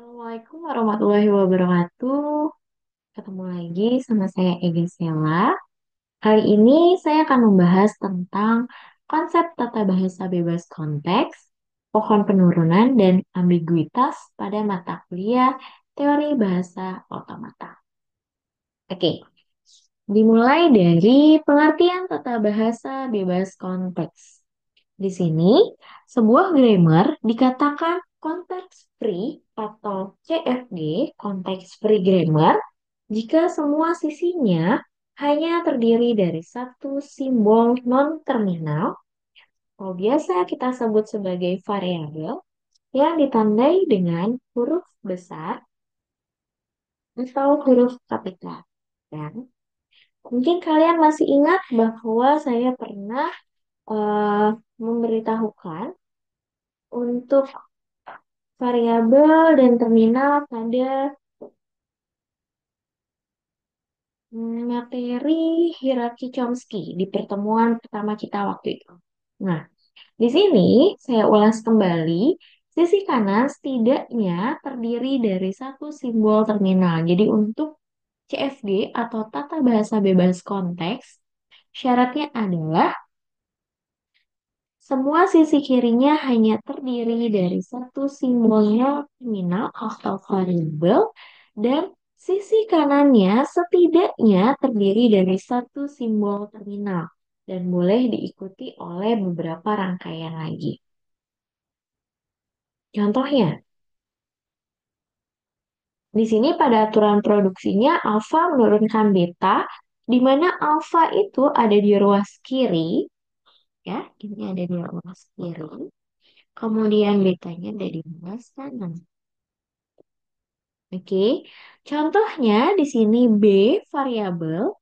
Assalamualaikum warahmatullahi wabarakatuh. Ketemu lagi sama saya Ega Sela. Kali ini saya akan membahas tentang konsep tata bahasa bebas konteks, pohon penurunan, dan ambiguitas pada mata kuliah teori bahasa otomata. Oke, dimulai dari pengertian tata bahasa bebas konteks. Di sini, sebuah grammar dikatakan context free atau CFG, context free grammar, jika semua sisinya hanya terdiri dari satu simbol non-terminal, atau biasa kita sebut sebagai variabel, yang ditandai dengan huruf besar atau huruf kapital. Dan mungkin kalian masih ingat bahwa saya pernah eh, memberitahukan untuk variabel dan terminal pada materi hierarki Chomsky di pertemuan pertama kita waktu itu. Nah, di sini saya ulas kembali, sisi kanan setidaknya terdiri dari satu simbol terminal. Jadi untuk CFG atau tata bahasa bebas konteks, syaratnya adalah semua sisi kirinya hanya terdiri dari satu simbolnya terminal atau variabel dan sisi kanannya setidaknya terdiri dari satu simbol terminal dan boleh diikuti oleh beberapa rangkaian lagi. Contohnya, di sini pada aturan produksinya alfa menurunkan beta, di mana alfa itu ada di ruas kiri, ya, ini ada di ruas kiri. Kemudian betanya ada di ruas kanan. Oke, contohnya di sini variabel.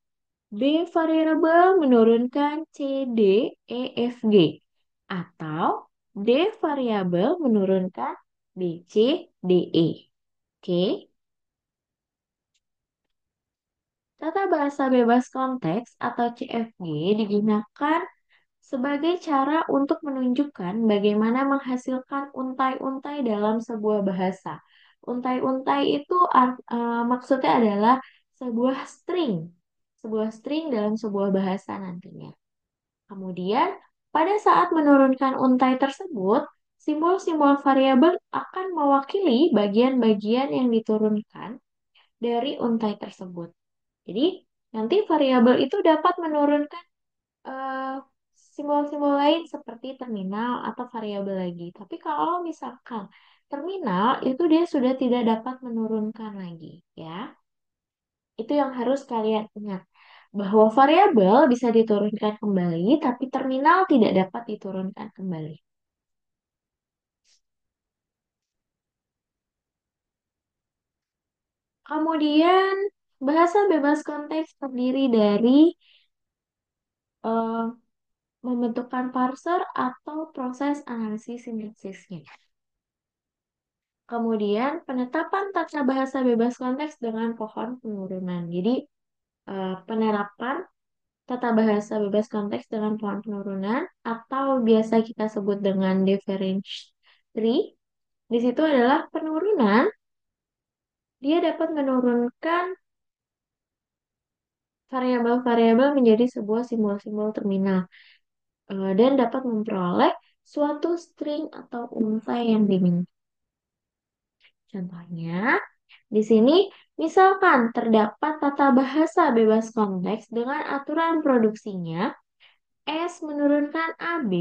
B variabel menurunkan C, D, E, F, G. Atau D variabel menurunkan B, C, D, E. Oke, tata bahasa bebas konteks atau CFG digunakan sebagai cara untuk menunjukkan bagaimana menghasilkan untai-untai dalam sebuah bahasa. Untai-untai itu maksudnya adalah sebuah string, sebuah string dalam sebuah bahasa nantinya. Kemudian, pada saat menurunkan untai tersebut, simbol-simbol variabel akan mewakili bagian-bagian yang diturunkan dari untai tersebut. Jadi, nanti variabel itu dapat menurunkan eh, simbol-simbol lain seperti terminal atau variabel lagi. Tapi kalau misalkan terminal itu dia sudah tidak dapat menurunkan lagi, ya. Itu yang harus kalian ingat. Bahwa variabel bisa diturunkan kembali, tapi terminal tidak dapat diturunkan kembali. Kemudian, bahasa bebas konteks terdiri dari eh, membentukkan parser atau proses analisis sintaksisnya. Kemudian penetapan tata bahasa bebas konteks dengan pohon penurunan. Jadi penerapan tata bahasa bebas konteks dengan pohon penurunan atau biasa kita sebut dengan difference tree. Di situ adalah penurunan, dia dapat menurunkan variabel-variabel menjadi sebuah simbol-simbol terminal dan dapat memperoleh suatu string atau untai yang diminta. Contohnya, di sini, misalkan terdapat tata bahasa bebas konteks dengan aturan produksinya, S menurunkan AB,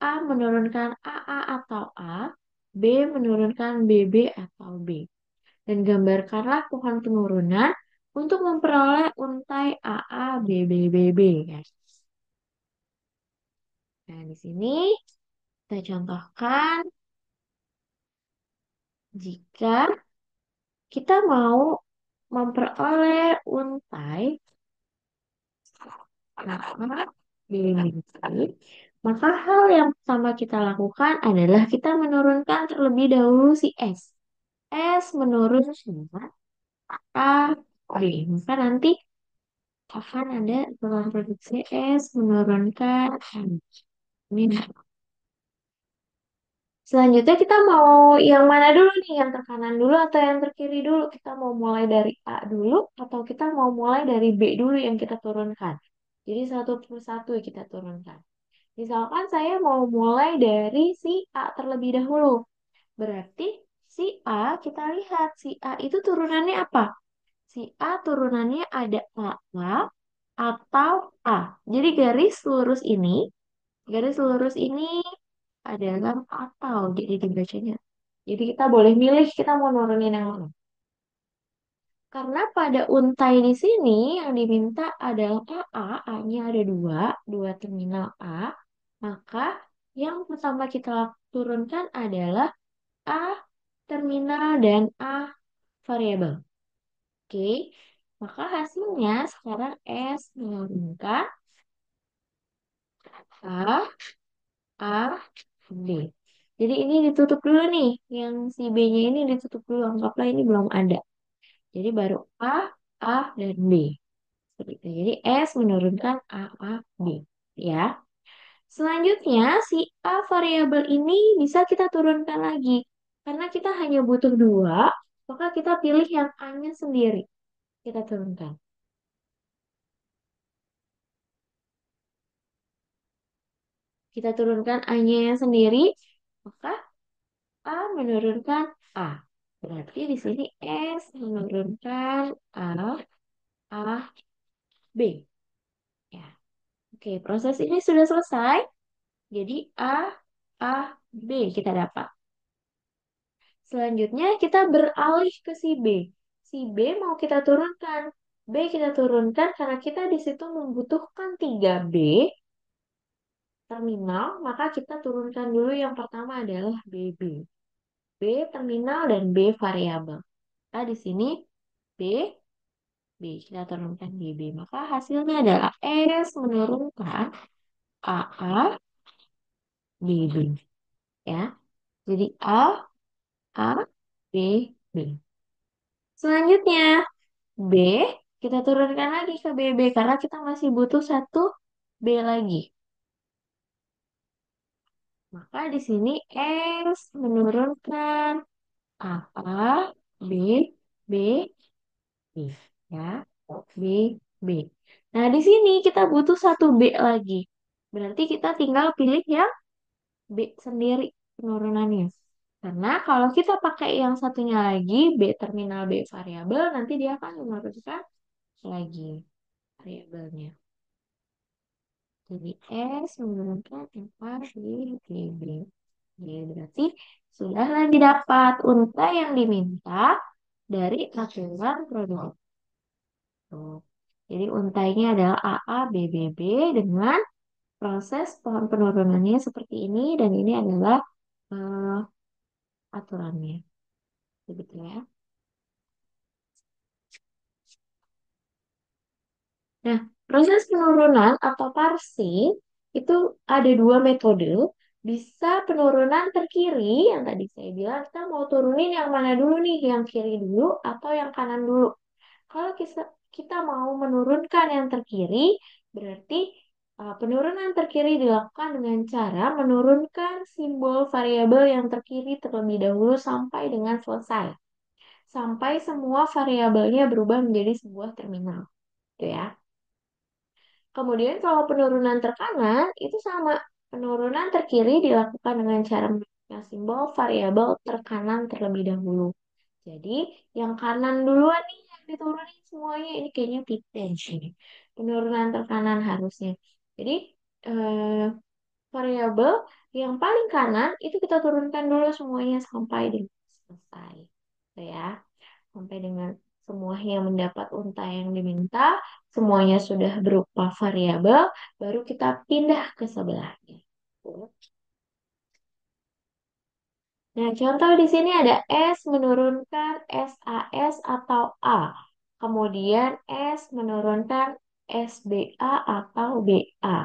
A menurunkan AA atau A, B menurunkan BB atau B. Dan gambarkanlah pohon penurunan untuk memperoleh untai AA, BB, BB, guys. Nah, di sini kita contohkan jika kita mau memperoleh untai nama BB, maka hal yang pertama kita lakukan adalah kita menurunkan terlebih dahulu si S. S menurun dengan A, B. Maka nanti akan ada dalam produksi S menurunkan M. Ini Selanjutnya kita mau yang mana dulu nih? Yang terkanan dulu atau yang terkiri dulu? Kita mau mulai dari A dulu atau kita mau mulai dari B dulu yang kita turunkan? Jadi satu persatu kita turunkan. Misalkan saya mau mulai dari si A terlebih dahulu. Berarti si A, kita lihat si A itu turunannya apa? Si A turunannya ada AA atau A. Jadi garis lurus ini adalah atau jadi dibacanya. Jadi kita boleh milih kita mau nurunin yang mana. Karena pada untai di sini yang diminta adalah AA, A-nya ada dua terminal A. Maka yang pertama kita turunkan adalah A terminal dan A variabel. Oke, maka hasilnya sekarang S menurunkan A, A, B. Jadi ini ditutup dulu nih, yang si B-nya ini ditutup dulu, anggaplah ini belum ada. Jadi baru A, dan B. Seperti itu. Jadi S menurunkan A, B. Ya. Selanjutnya, si A variabel ini bisa kita turunkan lagi. Karena kita hanya butuh dua, maka kita pilih yang A-nya sendiri. Kita turunkan. Kita turunkan A-nya yang sendiri, maka A menurunkan A. Berarti di sini S menurunkan A, B. Ya. Oke, proses ini sudah selesai. Jadi A, B kita dapat. Selanjutnya kita beralih ke si B. Si B mau kita turunkan. B kita turunkan karena kita di situ membutuhkan 3B terminal, maka kita turunkan dulu yang pertama adalah BB. B terminal dan B variabel. Nah, di sini B, B kita turunkan BB. Maka hasilnya adalah S menurunkan AA, BB. Ya, jadi A, B, B. Selanjutnya B, kita turunkan lagi ke BB karena kita masih butuh satu B lagi. Maka di sini S menurunkan AA, B, B, B. Ya, B, B. Nah, di sini kita butuh satu B lagi. Berarti kita tinggal pilih yang B sendiri penurunannya. Karena kalau kita pakai yang satunya lagi, B terminal B variabel, nanti dia akan menurunkan lagi variabelnya. Jadi S menurunkan 4 di GB. Ya, berarti sudahlah didapat unta yang diminta dari aturan produk. Tuh. Jadi untainya adalah AA, BBB dengan proses pohon penurunannya seperti ini dan ini adalah eh, aturannya. Begitu ya. Nah, proses penurunan atau parsing itu ada dua metode. Bisa penurunan terkiri, yang tadi saya bilang kita mau turunin yang mana dulu nih, yang kiri dulu atau yang kanan dulu. Kalau kita mau menurunkan yang terkiri, berarti penurunan terkiri dilakukan dengan cara menurunkan simbol variabel yang terkiri terlebih dahulu sampai dengan selesai. Sampai semua variabelnya berubah menjadi sebuah terminal. Gitu ya. Kemudian kalau penurunan terkanan itu sama. Penurunan terkiri dilakukan dengan cara menggunakan simbol variabel terkanan terlebih dahulu. Jadi yang kanan duluan nih yang diturunin semuanya. Ini kayaknya tip dance ini. Penurunan terkanan harusnya. Jadi eh, variabel yang paling kanan itu kita turunkan dulu semuanya sampai dengan selesai. Gitu ya, sampai dengan semuanya mendapat unta yang diminta, semuanya sudah berupa variabel, baru kita pindah ke sebelahnya. Nah, contoh di sini ada S menurunkan SAS atau A. Kemudian S menurunkan SBA atau BA.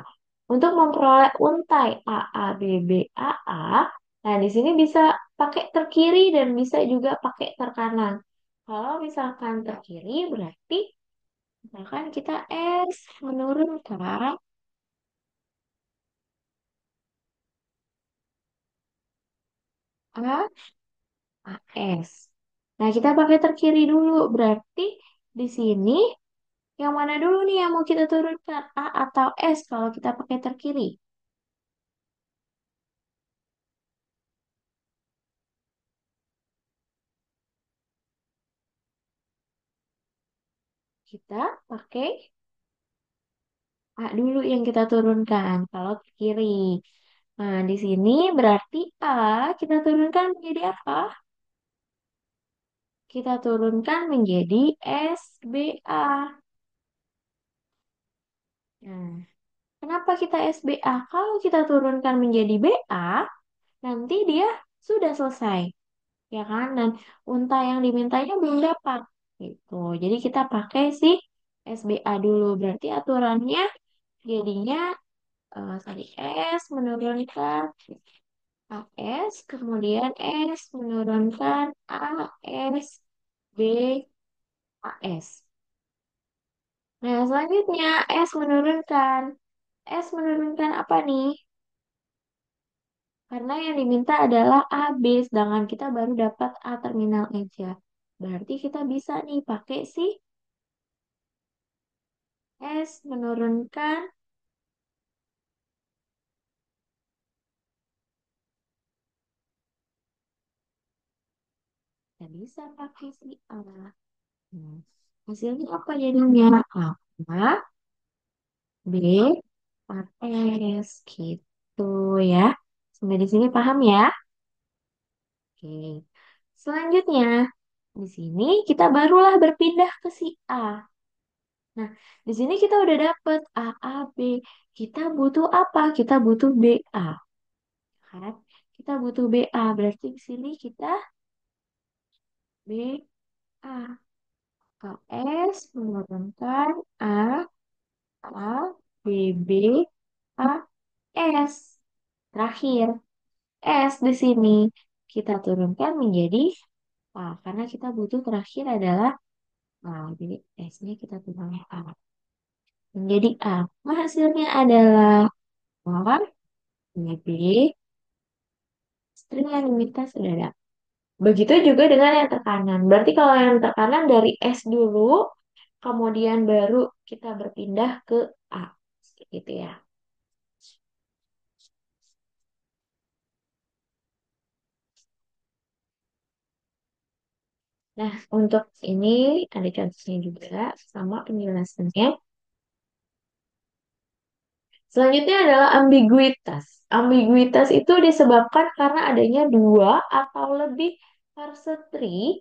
Untuk memperoleh untai AA. Nah di sini bisa pakai terkiri dan bisa juga pakai terkanan. Kalau misalkan terkiri berarti misalkan kita S menurunkan, A, AS. Nah, kita pakai terkiri dulu. Berarti di sini yang mana dulu nih yang mau kita turunkan? A atau S kalau kita pakai terkiri? Kita pakai A dulu yang kita turunkan kalau ke kiri. Nah, di sini berarti A kita turunkan menjadi apa? Kita turunkan menjadi SBA. Nah, kenapa kita SBA? Kalau kita turunkan menjadi BA, nanti dia sudah selesai, ya kan? Dan unta yang dimintanya belum dapat, gitu. Jadi kita pakai si SBA dulu. Berarti aturannya jadinya sorry, S menurunkan AS, kemudian S menurunkan AS, B, AS. Nah, selanjutnya S menurunkan. S menurunkan apa nih? Karena yang diminta adalah AB, sedangkan kita baru dapat A terminal aja. Berarti kita bisa nih pakai si S menurunkan, kita bisa pakai si A. Hmm. Hasilnya apa jadinya? A, B, A, S, gitu ya. Sampai di sini paham ya? Oke. Selanjutnya, di sini kita barulah berpindah ke si A. Nah, di sini kita udah dapet A, A, B. Kita butuh apa? Kita butuh BA. Kan? Kita butuh BA. Berarti di sini kita BA. Kalau S menurunkan A, A, B, B, A, S. Terakhir, S di sini kita turunkan menjadi A. Karena kita butuh terakhir adalah A. Jadi S-nya kita turunkan A. Menjadi A. Nah, hasilnya adalah A, B, B, string yang diminta sudah ada. Begitu juga dengan yang tekanan. Berarti kalau yang tekanan dari S dulu, kemudian baru kita berpindah ke A. Gitu ya. Nah, untuk ini ada contohnya juga sama penjelasannya. Selanjutnya adalah ambiguitas. Ambiguitas itu disebabkan karena adanya dua atau lebih parse tree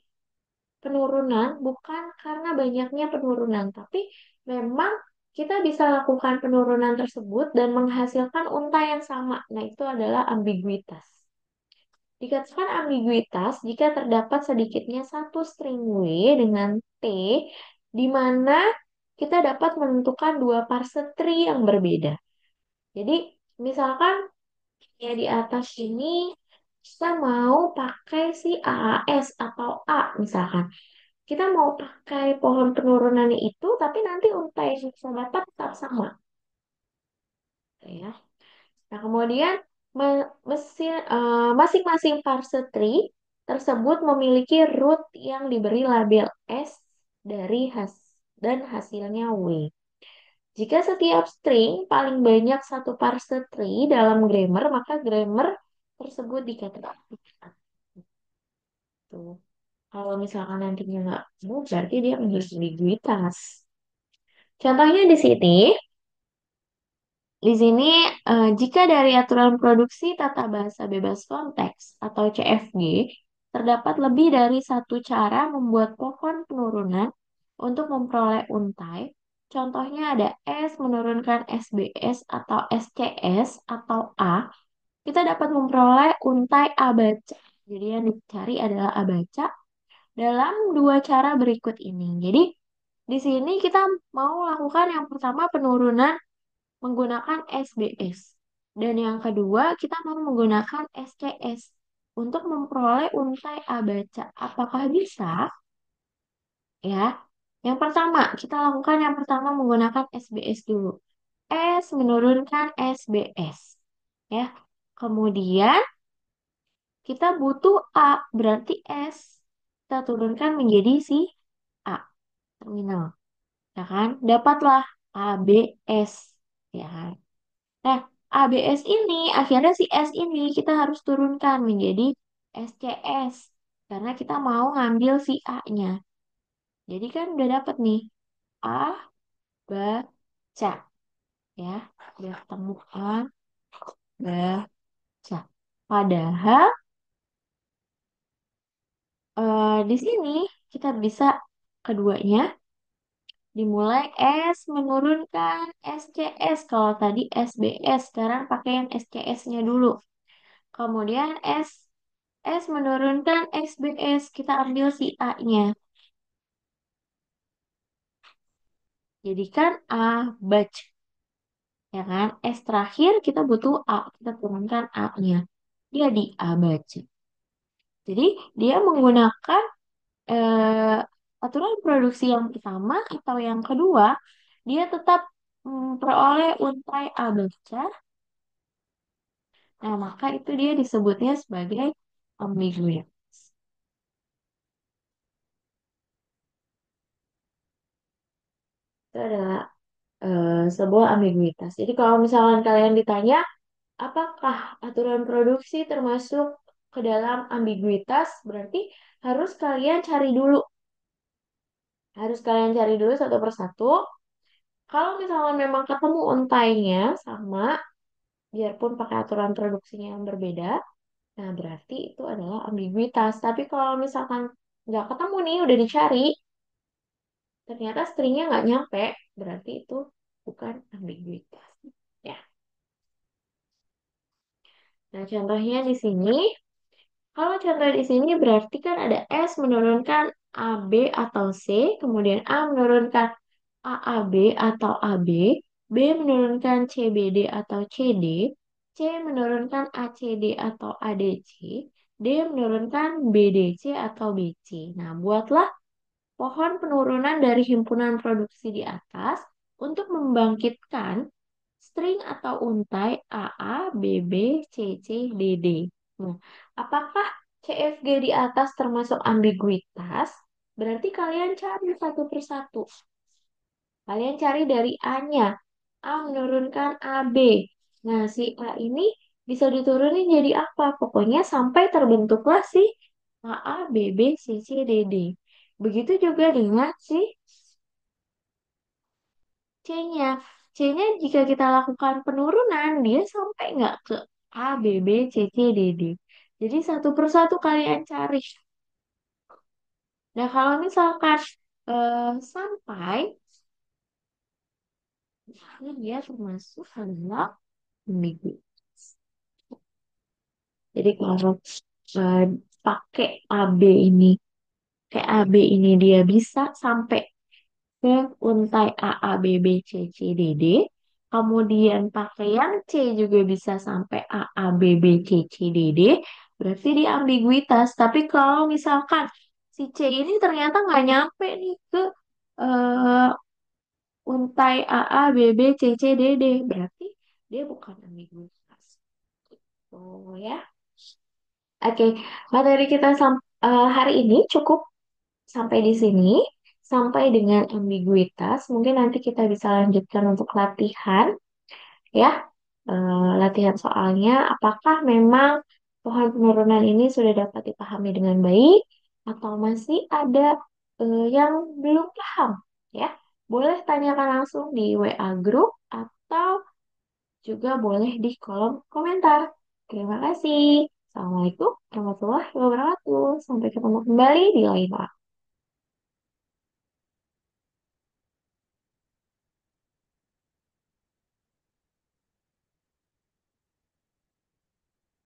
penurunan, bukan karena banyaknya penurunan, tapi memang kita bisa lakukan penurunan tersebut dan menghasilkan unta yang sama. Nah, itu adalah ambiguitas. Dikatakan ambiguitas jika terdapat sedikitnya satu string W dengan T, di mana kita dapat menentukan dua parse tree yang berbeda. Jadi, misalkan ya di atas ini kita mau pakai si AAS atau A misalkan. Kita mau pakai pohon penurunannya itu, tapi nanti unta yang bisa dapat tetap sama. Gitu ya. Nah, kemudian masing-masing parse tree tersebut memiliki root yang diberi label S dari dan hasilnya W. Jika setiap string paling banyak satu parse tree dalam grammar, maka grammar tersebut dikatakan itu. Kalau misalkan nantinya nggak ketemu, berarti dia menjadi ambiguitas. Contohnya di sini jika dari aturan produksi tata bahasa bebas konteks atau CFG terdapat lebih dari satu cara membuat pohon penurunan untuk memperoleh untai. Contohnya ada S menurunkan SBS atau SCS atau A. Kita dapat memperoleh untai A baca. Jadi yang dicari adalah A baca dalam dua cara berikut ini. Jadi di sini kita mau lakukan yang pertama penurunan menggunakan SBS. Dan yang kedua, kita mau menggunakan SCS untuk memperoleh untai A baca. Apakah bisa? Ya. Yang pertama, kita lakukan yang pertama menggunakan SBS dulu. S menurunkan SBS. Ya. Kemudian kita butuh A, berarti S. Kita turunkan menjadi si A, terminal. Ya kan? Dapatlah ABS. Ya kan? Nah, ABS ini, akhirnya si S ini kita harus turunkan menjadi SCS. Karena kita mau ngambil si A-nya. Jadi kan udah dapet nih. A, baca. Ya, udah ketemu A, baca. Padahal di sini kita bisa keduanya dimulai S menurunkan SCS. Kalau tadi SBS, sekarang pakai yang SCS-nya dulu. Kemudian S menurunkan SBS, kita ambil si A-nya. Jadikan A batch, ya kan? S terakhir kita butuh A, kita turunkan A-nya. Jadi A batch. Jadi dia menggunakan eh, aturan produksi yang pertama atau yang kedua, dia tetap memperoleh untai A baca. Nah, maka itu dia disebutnya sebagai ambiguitas. Itu adalah sebuah ambiguitas. Jadi kalau misalkan kalian ditanya, apakah aturan produksi termasuk ke dalam ambiguitas, berarti harus kalian cari dulu. Harus kalian cari dulu satu persatu. Kalau misalkan memang ketemu untainya sama, biarpun pakai aturan produksinya yang berbeda, nah berarti itu adalah ambiguitas. Tapi kalau misalkan nggak ketemu nih, udah dicari, ternyata stringnya nggak nyampe, berarti itu bukan ambiguitas. Ya. Nah, contohnya di sini, kalau contoh di sini berarti kan ada S menurunkan AB atau C, kemudian A menurunkan AAB atau AB, B menurunkan CBD atau CD, C menurunkan ACD atau ADC, D menurunkan BDC atau BC. Nah, buatlah pohon penurunan dari himpunan produksi di atas untuk membangkitkan string atau untai AA, BB, CC, DD. Nah, apakah CFG di atas termasuk ambiguitas? Berarti kalian cari satu persatu. Kalian cari dari A-nya. A menurunkan AB. Nah, si A ini bisa diturunin jadi apa? Pokoknya sampai terbentuklah si AA, BB, CC, DD. Begitu juga dengan si C-nya. C-nya jika kita lakukan penurunan, dia sampai nggak ke A, B, B, C, C, D, D. Jadi satu persatu kalian cari. Nah, kalau misalkan sampai, ini dia termasuk adalah minggu. Jadi kalau eh, pakai AB ini, kayak AB ini dia bisa sampai ke untai A, A, B, B, C, C, D, D. Kemudian pakai yang C juga bisa sampai A, A, B, B, C, C, D, D. Berarti di ambiguitas. Tapi kalau misalkan si C ini ternyata nggak nyampe nih ke eh, untai A, A, B, B, C, C, D, D. Berarti dia bukan ambiguitas. Oh ya. Oke, materi kita hari ini cukup sampai di sini. Sampai dengan ambiguitas. Mungkin nanti kita bisa lanjutkan untuk latihan, ya. Latihan soalnya, apakah memang pohon penurunan ini sudah dapat dipahami dengan baik, atau masih ada yang belum paham, ya. Boleh tanyakan langsung di WA grup atau juga boleh di kolom komentar. Terima kasih. Assalamualaikum warahmatullahi wabarakatuh. Sampai ketemu kembali di lain waktu.